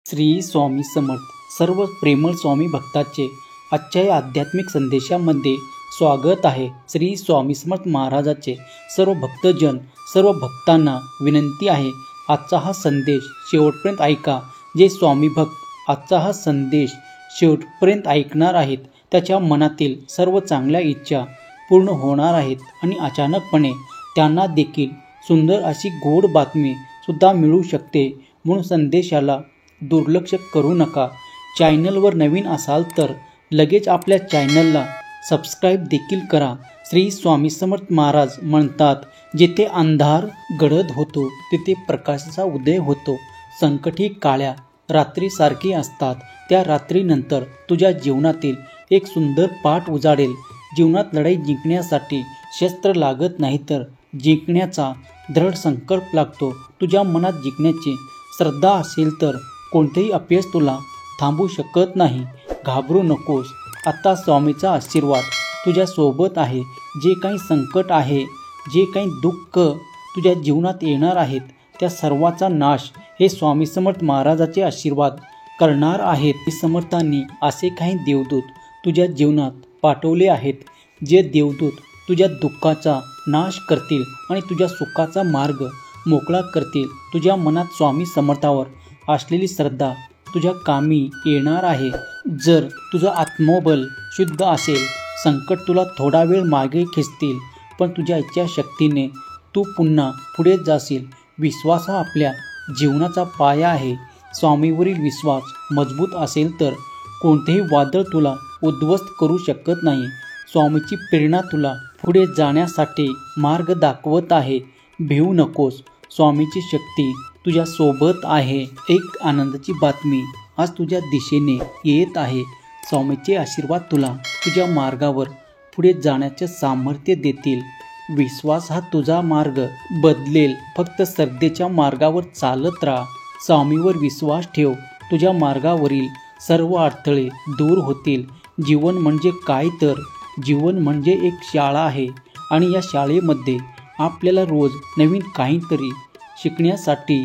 श्री स्वामी समर्थ. सर्व प्रेमळ स्वामी भक्ताचे आजच्या या आध्यात्मिक संदेशामध्ये स्वागत आहे. श्री स्वामी समर्थ महाराजाचे सर्व भक्तजन, सर्व भक्तांना विनंती आहे, आजचा हा संदेश शेवटपर्यंत ऐका. जे स्वामी भक्त आजचा हा संदेश शेवटपर्यंत ऐकणार आहेत, त्याच्या मनातील सर्व चांगल्या इच्छा पूर्ण होणार आहेत आणि अचानकपणे त्यांना देखील सुंदर अशी गोड बातमी सुद्धा मिळू शकते. म्हणून संदेशाला दुर्लक्ष करू नका. चॅनलवर नवीन असाल तर लगेच आपल्या चॅनलला सबस्क्राईब देखील करा. श्री स्वामी समर्थ महाराज म्हणतात, जिथे अंधार गडद होतो तिथे प्रकाशाचा उदय होतो. संकटी काळ्या रात्रीसारखी असतात. त्या रात्रीनंतर तुझ्या जीवनातील एक सुंदर पाठ उजाडेल. जीवनात लढाई जिंकण्यासाठी शस्त्र लागत नाही, तर जिंकण्याचा दृढ संकल्प लागतो. तुझ्या मनात जिंकण्याची श्रद्धा असेल तर कोणतेही अपयश तुला थांबू शकत नाही. घाबरू नकोस. आता स्वामीचा आशीर्वाद तुझ्या सोबत आहे. जे काही संकट आहे, जे काही दुःख तुझ्या जीवनात येणार आहेत, त्या सर्वाचा नाश हे स्वामी समर्थ महाराजाचे आशीर्वाद करणार आहेत. समर्थांनी असे काही देवदूत तुझ्या जीवनात पाठवले आहेत, जे देवदूत तुझ्या दुःखाचा नाश करतील आणि तुझ्या सुखाचा मार्ग मोकळा करतील. तुझ्या मनात स्वामी समर्थावर असलेली श्रद्धा तुझ्या कामी येणार आहे. जर तुझं आत्मबल शुद्ध असेल, संकट तुला थोडा वेळ मागे खेचतील, पण तुझ्या इच्छाशक्तीने तू पुन्हा पुढे जाशील. विश्वास हा आपल्या जीवनाचा पाया आहे. स्वामीवरील विश्वास मजबूत असेल तर कोणतेही वादळ तुला उद्ध्वस्त करू शकत नाही. स्वामीची प्रेरणा तुला पुढे जाण्यासाठी मार्ग दाखवत आहे. भिवू नकोस. स्वामीची शक्ती तुझ्या सोबत आहे. एक आनंदाची बातमी आज तुझ्या दिशेने येत आहे. स्वामीचे आशीर्वाद तुला तुझ्या मार्गावर पुढे जाण्याचे सामर्थ्य देतील. विश्वास हा तुझा मार्ग बदलेल. फक्त श्रद्धेच्या मार्गावर चालत राहा. स्वामीवर विश्वास ठेव. तुझ्या मार्गावरील सर्व अडथळे दूर होतील. जीवन म्हणजे काय तर जीवन म्हणजे एक शाळा आहे आणि या शाळेमध्ये आपल्याला रोज नवीन काहीतरी शिकण्यासाठी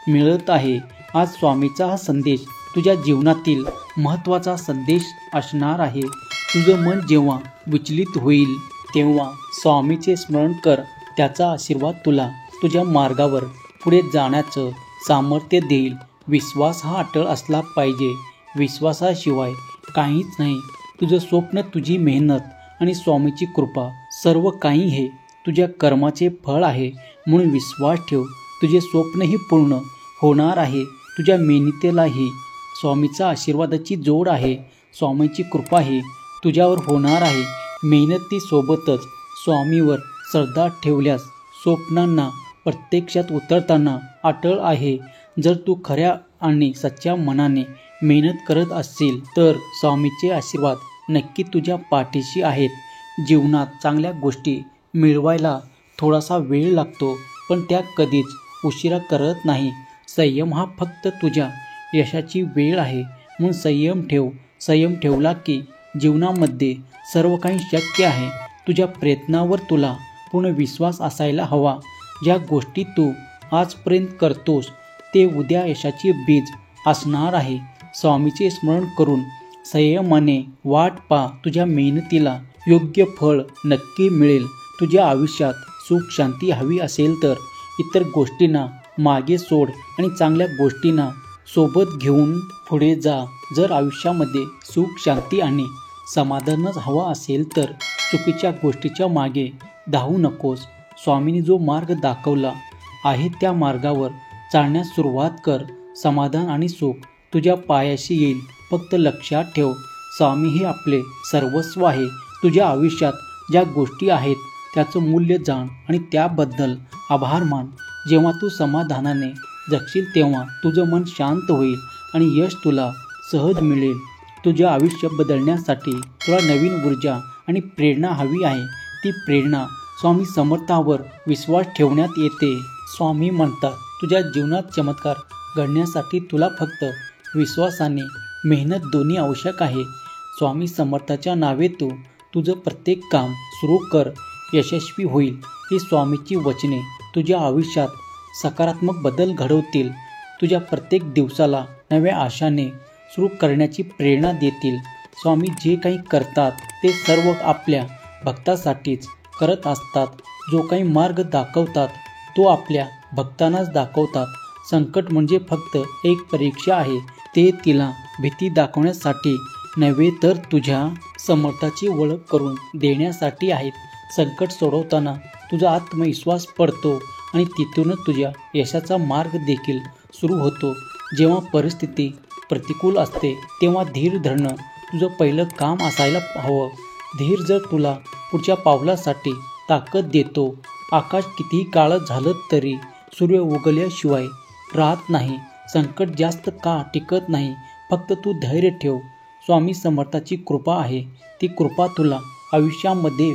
मिळत आहे. आज स्वामीचा हा संदेश तुझ्या जीवनातील महत्त्वाचा संदेश असणार आहे. तुझं मन जेव्हा विचलित होईल तेव्हा स्वामीचे स्मरण कर. त्याचा आशीर्वाद तुला तुझ्या मार्गावर पुढे जाण्याचं सामर्थ्य देईल. विश्वास हा अटळ असला पाहिजे. विश्वासाशिवाय काहीच नाही. तुझं स्वप्न, तुझी मेहनत आणि स्वामीची कृपा सर्व काही हे तुझ्या कर्माचे फळ आहे. म्हणून विश्वास ठेव. तुझे स्वप्नही पूर्ण होणार आहे. तुझ्या मेहनतीलाही स्वामीचा आशीर्वादाची जोड आहे. स्वामीची कृपाही तुझ्यावर होणार आहे. मेहनतीसोबतच स्वामीवर श्रद्धा ठेवल्यास स्वप्नांना प्रत्यक्षात उतरताना अटळ आहे. जर तू खऱ्या आणि सच्च्या मनाने मेहनत करत असशील तर स्वामीचे आशीर्वाद नक्की तुझ्या पाठीशी आहेत. जीवनात चांगल्या गोष्टी मिळवायला थोडासा वेळ लागतो, पण त्या कधीच उशिरा करत नाही. संयम हा फक्त तुझ्या यशाची वेळ आहे. म्हणून संयम ठेव. संयम ठेवला की जीवनामध्ये सर्व काही शक्य आहे. तुझ्या प्रयत्नावर तुला पूर्ण विश्वास असायला हवा. ज्या गोष्टी तू आजपर्यंत करतोस ते उद्या यशाची बीज असणार आहे. स्वामीचे स्मरण करून संयमाने वाट पहा. तुझ्या मेहनतीला योग्य फळ नक्की मिळेल. तुझ्या आयुष्यात सुख शांती हवी असेल तर इतर गोष्टींना मागे सोड आणि चांगल्या गोष्टींना सोबत घेऊन पुढे जा. जर आयुष्यामध्ये सुख शांती आणि समाधानच हवा असेल तर चुकीच्या गोष्टीच्या मागे धावू नकोस. स्वामींनी जो मार्ग दाखवला आहे त्या मार्गावर चालण्यास सुरुवात कर. समाधान आणि सुख तुझ्या पायाशी येईल. फक्त लक्षात ठेव, स्वामी हे आपले सर्वस्व आहे. तुझ्या आयुष्यात ज्या गोष्टी आहेत त्याचं मूल्य जाण आणि त्याबद्दल आभार मान. जेव्हा तू समाधानाने जगशील तेव्हा तुझं मन शांत होईल आणि यश तुला सहज मिळेल. तुझं आयुष्य बदलण्यासाठी तुला नवीन ऊर्जा आणि प्रेरणा हवी आहे. ती प्रेरणा स्वामी समर्थावर विश्वास ठेवण्यात येते. स्वामी म्हणतात, तुझ्या जीवनात चमत्कार घडण्यासाठी तुला फक्त विश्वासाने मेहनत दोन्ही आवश्यक आहे. स्वामी समर्थाच्या नावे तू तुझं प्रत्येक काम सुरू कर. यशस्वी होईल. ही स्वामीची वचने तुझ्या आयुष्यात सकारात्मक बदल घडवतील. तुझ्या प्रत्येक दिवसाला नव्या आशाने सुरू करण्याची प्रेरणा देतील. स्वामी जे काही करतात ते सर्व आपल्या भक्तासाठीच करत असतात. जो काही मार्ग दाखवतात तो आपल्या भक्तांनाच दाखवतात. संकट म्हणजे फक्त एक परीक्षा आहे. ते तिला भीती दाखवण्यासाठी नव्हे तर तुझ्या समर्थाची ओळख करून देण्यासाठी आहेत. संकट सोडवताना तुझा आत्मविश्वास पडतो आणि तिथूनच तुझ्या यशाचा मार्ग देखील सुरू होतो. जेव्हा परिस्थिती प्रतिकूल असते तेव्हा धीर धरणं तुझं पहिलं काम असायला हवं. धीर जर तुला पुढच्या पावलासाठी ताकद देतो. आकाश कितीही काळं झालं तरी सूर्य उगवल्याशिवाय राहत नाही. संकट जास्त का टिकत नाही. फक्त तू धैर्य ठेव. स्वामी समर्थाची कृपा आहे. ती कृपा तुला आयुष्यामध्ये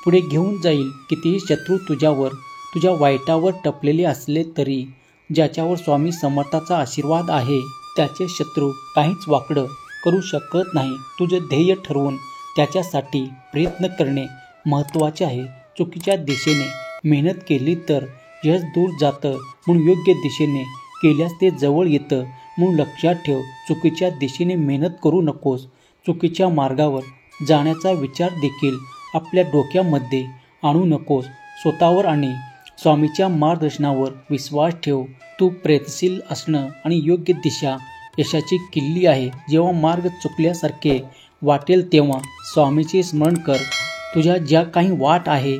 पुढे घेऊन जाईल. कितीही शत्रू तुझ्यावर तुझ्या वाईटावर टपलेले असले तरी ज्याच्यावर स्वामी समर्थाचा आशीर्वाद आहे त्याचे शत्रू काहीच वाकडं करू शकत नाही. तुझं ध्येय ठरवून त्याच्यासाठी प्रयत्न करणे महत्त्वाचे आहे. चुकीच्या दिशेने मेहनत केली तर यश दूर जातं, म्हणून योग्य दिशेने केल्यास ते जवळ येतं. म्हणून लक्षात ठेव, चुकीच्या दिशेने मेहनत करू नकोस. चुकीच्या मार्गावर जाण्याचा विचार देखील आपल्या डोक्यामध्ये आणू नकोस. स्वतःवर आणि स्वामीच्या मार्गदर्शनावर विश्वास ठेव. तू प्रयत्नशील असणं आणि योग्य दिशा यशाची किल्ली आहे. जेव्हा मार्ग चुकल्यासारखे वाटेल तेव्हा स्वामीचे स्मरण कर. तुझ्या ज्या काही वाट आहे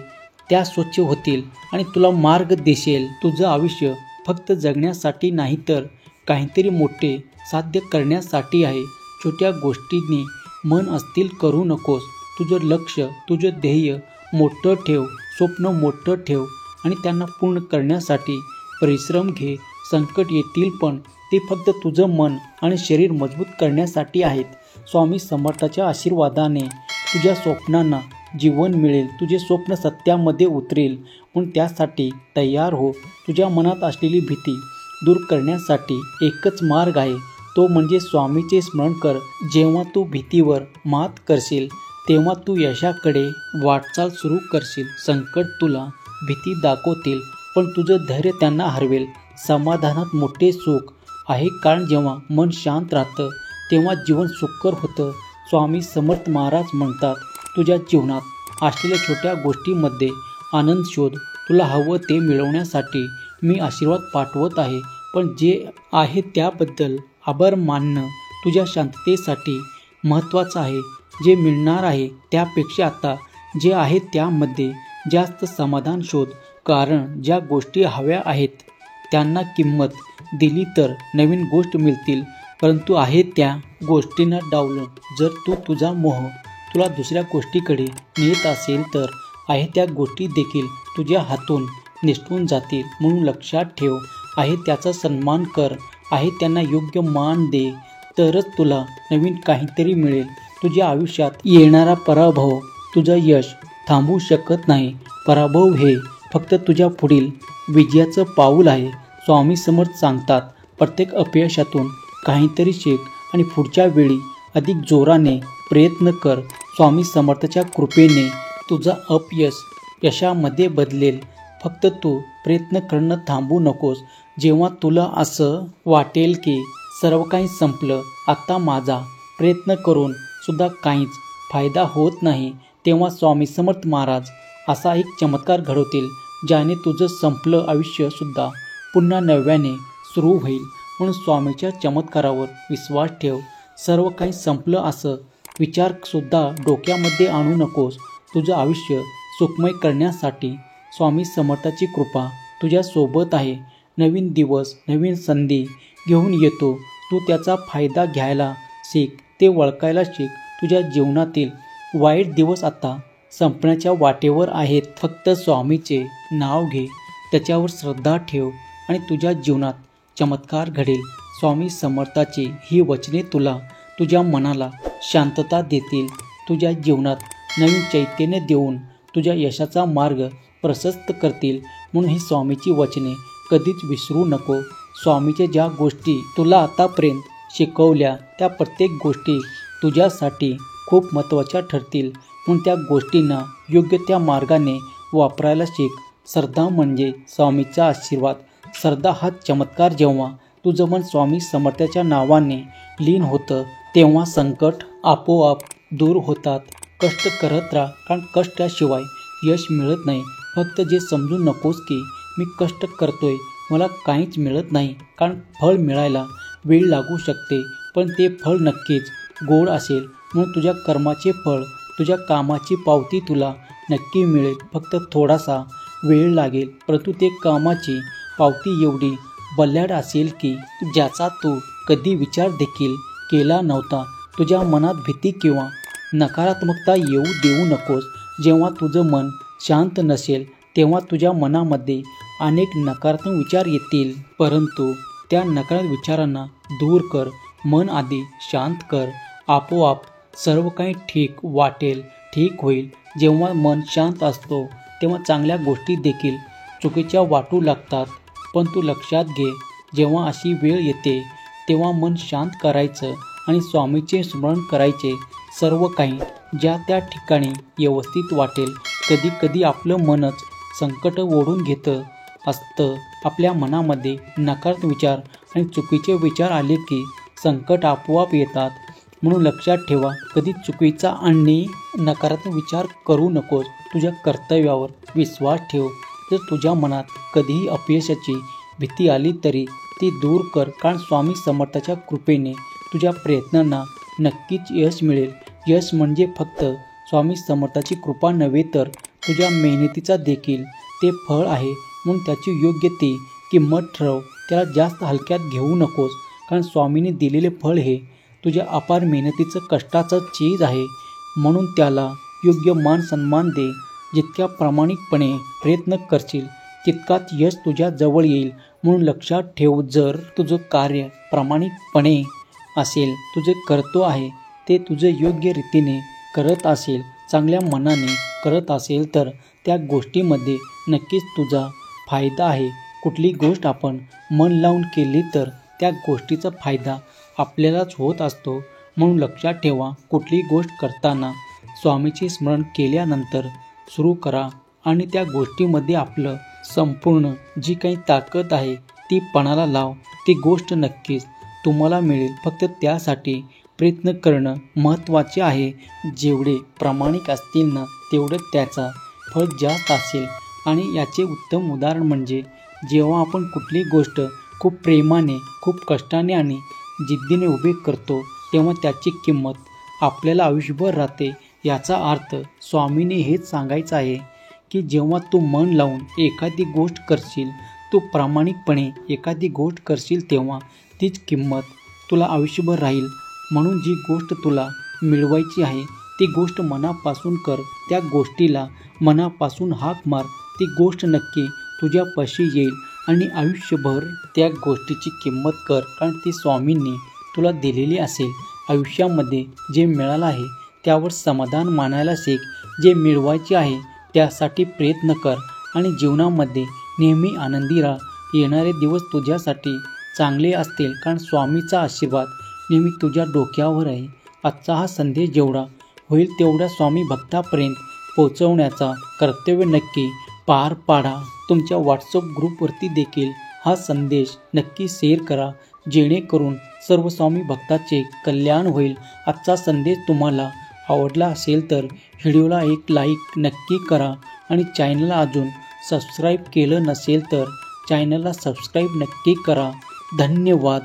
त्या स्वच्छ होतील आणि तुला मार्ग दिसेल. तुझं आयुष्य फक्त जगण्यासाठी नाही तर काहीतरी मोठे साध्य करण्यासाठी आहे. छोट्या गोष्टींनी मन अस्थिर करू नकोस. तुझं लक्ष, तुझं ध्येय मोठं ठेव. स्वप्न मोठं ठेव आणि त्यांना पूर्ण करण्यासाठी परिश्रम घे. संकट येतील पण ते फक्त तुझं मन आणि शरीर मजबूत करण्यासाठी आहेत. स्वामी समर्थाच्या आशीर्वादाने तुझ्या स्वप्नांना जीवन मिळेल. तुझे स्वप्न सत्यामध्ये उतरेल. म्हणून त्यासाठी तयार हो. तुझ्या मनात असलेली भीती दूर करण्यासाठी एकच मार्ग आहे, तो म्हणजे स्वामीचे स्मरण कर. जेव्हा तू भीतीवर मात करशील तेव्हा तू यशाकडे वाटचाल सुरू करशील. संकट तुला भीती दाखवतील पण तुझं धैर्य त्यांना हरवेल. समाधानात मोठे सुख आहे, कारण जेव्हा मन शांत राहतं तेव्हा जीवन सुखकर होतं. स्वामी समर्थ महाराज म्हणतात, तुझ्या जीवनात असलेल्या छोट्या गोष्टींमध्ये आनंद शोध. तुला हवं ते मिळवण्यासाठी मी आशीर्वाद पाठवत आहे, पण जे आहे त्याबद्दल आभार मानणं तुझ्या शांततेसाठी महत्त्वाचं आहे. जे मिळणार आहे त्यापेक्षा आता जे आहे त्यामध्ये जास्त समाधान शोध. कारण ज्या गोष्टी हव्या आहेत त्यांना किंमत दिली तर नवीन गोष्ट मिळतील, परंतु आहे त्या गोष्टींना डावलून जर तुझा मोह तुला दुसऱ्या गोष्टीकडे नेत असेल तर आहे त्या गोष्टी देखील तुझ्या हातून निसटून जातील. म्हणून लक्षात ठेव, आहे त्याचा सन्मान कर. आहे त्यांना योग्य मान दे, तरच तुला नवीन काहीतरी मिळेल. तुझ्या आयुष्यात येणारा पराभव तुझं यश थांबवू शकत नाही. पराभव हे फक्त तुझ्या पुढील विजयाचं पाऊल आहे. स्वामी समर्थ सांगतात, प्रत्येक अपयशातून काहीतरी शिक आणि पुढच्या वेळी अधिक जोराने प्रयत्न कर. स्वामी समर्थाच्या कृपेने तुझा अपयश यशामध्ये बदलेल. फक्त तू प्रयत्न करणं थांबवू नकोस. जेव्हा तुला असं वाटेल की सर्व काही संपलं, आता माझा प्रयत्न करून सुद्धा काहीच फायदा होत नाही, तेव्हा स्वामी समर्थ महाराज असा एक चमत्कार घडवतील ज्याने तुझं संपलं आयुष्यसुद्धा पुन्हा नव्याने सुरू होईल. म्हणून स्वामीच्या चमत्कारावर विश्वास ठेव. सर्व काही संपलं असं विचारसुद्धा डोक्यामध्ये आणू नकोस. तुझं आयुष्य सुखमय करण्यासाठी स्वामी समर्थाची कृपा तुझ्यासोबत आहे. नवीन दिवस, नवीन संधी घेऊन येतो. तू त्याचा फायदा घ्यायला शिक, ते ओळखायला शिक. तुझ्या जीवनातील वाईट दिवस आता संपण्याच्या वाटेवर आहेत. फक्त स्वामीचे नाव घे, त्याच्यावर श्रद्धा ठेव आणि तुझ्या जीवनात चमत्कार घडेल. स्वामी समर्थाची ही वचने तुला तुझ्या मनाला शांतता देतील. तुझ्या जीवनात नवीन चैतन्य देऊन तुझ्या यशाचा मार्ग प्रशस्त करतील. म्हणून ही स्वामीची वचने कधीच विसरू नको. स्वामीच्या ज्या गोष्टी तुला आतापर्यंत शिकवल्या त्या प्रत्येक गोष्टी तुझ्यासाठी खूप महत्त्वाच्या ठरतील. म्हणून त्या गोष्टींना योग्य त्या मार्गाने वापरायला शिक. श्रद्धा म्हणजे स्वामीचा आशीर्वाद. श्रद्धा हा चमत्कार जेव्हा तुझं मन स्वामी समर्थाच्या नावाने लीन होतं तेव्हा संकट आपोआप दूर होतात. कष्ट करत राहा, कारण कष्टाशिवाय यश मिळत नाही. फक्त जे समजू नकोस की मी कष्ट करतोय, मला काहीच मिळत नाही, कारण फळ मिळायला वेळ लागू शकते, पण ते फळ नक्कीच गोड असेल. म्हणून तुझ्या कर्माचे फळ, तुझ्या कामाची पावती तुला नक्की मिळेल. फक्त थोडासा वेळ लागेल, परंतु ते कामाची पावती एवढी बल्याड असेल की ज्याचा तू कधी विचार देखील केला नव्हता. तुझ्या मनात भीती किंवा नकारात्मकता येऊ देऊ नकोस. जेव्हा तुझं मन शांत नसेल तेव्हा तुझ्या मनामध्ये अनेक नकारात्मक विचार येतील, परंतु त्या नकारात्मक विचारांना दूर कर. मन आधी शांत कर, आपोआप सर्व काही ठीक वाटेल, ठीक होईल. जेव्हा मन शांत असतो तेव्हा चांगल्या गोष्टी देखील चुकीच्या वाटू लागतात. पण तू लक्षात घे, जेव्हा अशी वेळ येते तेव्हा मन शांत करायचं आणि स्वामीचे स्मरण करायचे. सर्व काही ज्या त्या ठिकाणी व्यवस्थित वाटेल. कधी कधी आपलं मनच संकट ओढून घेतं असतं. आपल्या मनामध्ये नकारात्मक विचार आणि चुकीचे विचार आले की संकट आपोआप येतात. म्हणून लक्षात ठेवा, कधी चुकीचा आणि नकारात्मक विचार करू नकोस. तुझ्या कर्तव्यावर विश्वास ठेव. जर तुझ्या मनात कधीही अपयशाची भीती आली तरी ती दूर कर, कारण स्वामी समर्थाच्या कृपेने तुझ्या प्रयत्नांना नक्कीच यश मिळेल. यश म्हणजे फक्त स्वामी समर्थाची कृपा नव्हे, तर तुझ्या मेहनतीचा देखील ते फळ आहे. म्हणून त्याची योग्य ती किंमत ठरव. त्याला जास्त हलक्यात घेऊ नकोस, कारण स्वामींनी दिलेले फळ हे तुझ्या अपार मेहनतीचं कष्टाचं चीज आहे. म्हणून त्याला योग्य मान सन्मान दे. जितक्या प्रामाणिकपणे प्रयत्न करशील तितकाच यश तुझ्या जवळ येईल. म्हणून लक्षात ठेव, जर तुझं कार्य प्रामाणिकपणे असेल, तुझे कर्तव्य आहे ते तुझे योग्य रीतीने करत असेल, चांगल्या मनाने करत असेल, तर त्या गोष्टीमध्ये नक्कीच तुझा फायदा आहे. कुठली गोष्ट आपण मन लावून केली तर त्या गोष्टीचा फायदा आपल्यालाच होत असतो. म्हणून लक्षात ठेवा, कुठली गोष्ट करताना स्वामीचे स्मरण केल्यानंतर सुरू करा आणि त्या गोष्टीमध्ये आपलं संपूर्ण जी काही ताकद आहे ती पणाला लाव. ती गोष्ट नक्कीच तुम्हाला मिळेल. फक्त त्यासाठी प्रयत्न करणं महत्त्वाचे आहे. जेवढे प्रामाणिक असतील ना, तेवढं त्याचा फळ जास्त असेल. आणि याचे उत्तम उदाहरण म्हणजे जेव्हा आपण कुठली गोष्ट खूप प्रेमाने, खूप कष्टाने आणि जिद्दीने उभी करतो तेव्हा त्याची किंमत आपल्याला आयुष्यभर राहते. याचा अर्थ स्वामीने हेच सांगायचं आहे की जेव्हा तू मन लावून एखादी गोष्ट करशील, तू प्रामाणिकपणे एखादी गोष्ट करशील, तेव्हा तीच किंमत तुला आयुष्यभर राहील. म्हणून जी गोष्ट तुला मिळवायची आहे ती गोष्ट मनापासून कर. त्या गोष्टीला मनापासून हाक मार. ती गोष्ट नक्की तुझ्यापाशी येईल आणि आयुष्यभर त्या गोष्टीची किंमत कर, कारण ती स्वामींनी तुला दिलेली असेल. आयुष्यामध्ये जे मिळालं आहे त्यावर समाधान मानायला शिक. जे मिळवायचे आहे त्यासाठी प्रयत्न कर आणि जीवनामध्ये नेहमी आनंदी राहा. येणारे दिवस तुझ्यासाठी चांगले असतील, कारण स्वामीचा आशीर्वाद नेहमी तुझ्या डोक्यावर आहे. आजचा हा संदेश जेवढा होईल तेवढा स्वामी भक्तापर्यंत पोहोचवण्याचा कर्तव्य नक्की पार पाडा. तुमच्या व्हॉट्सअप ग्रुपवरती देखील हा संदेश नक्की शेअर करा, जेणेकरून सर्व स्वामी भक्ताचे कल्याण होईल. आजचा संदेश तुम्हाला आवडला असेल तर व्हिडिओला एक लाईक नक्की करा आणि चॅनलला अजून सबस्क्राईब केलं नसेल तर चॅनलला सबस्क्राईब नक्की करा. धन्यवाद.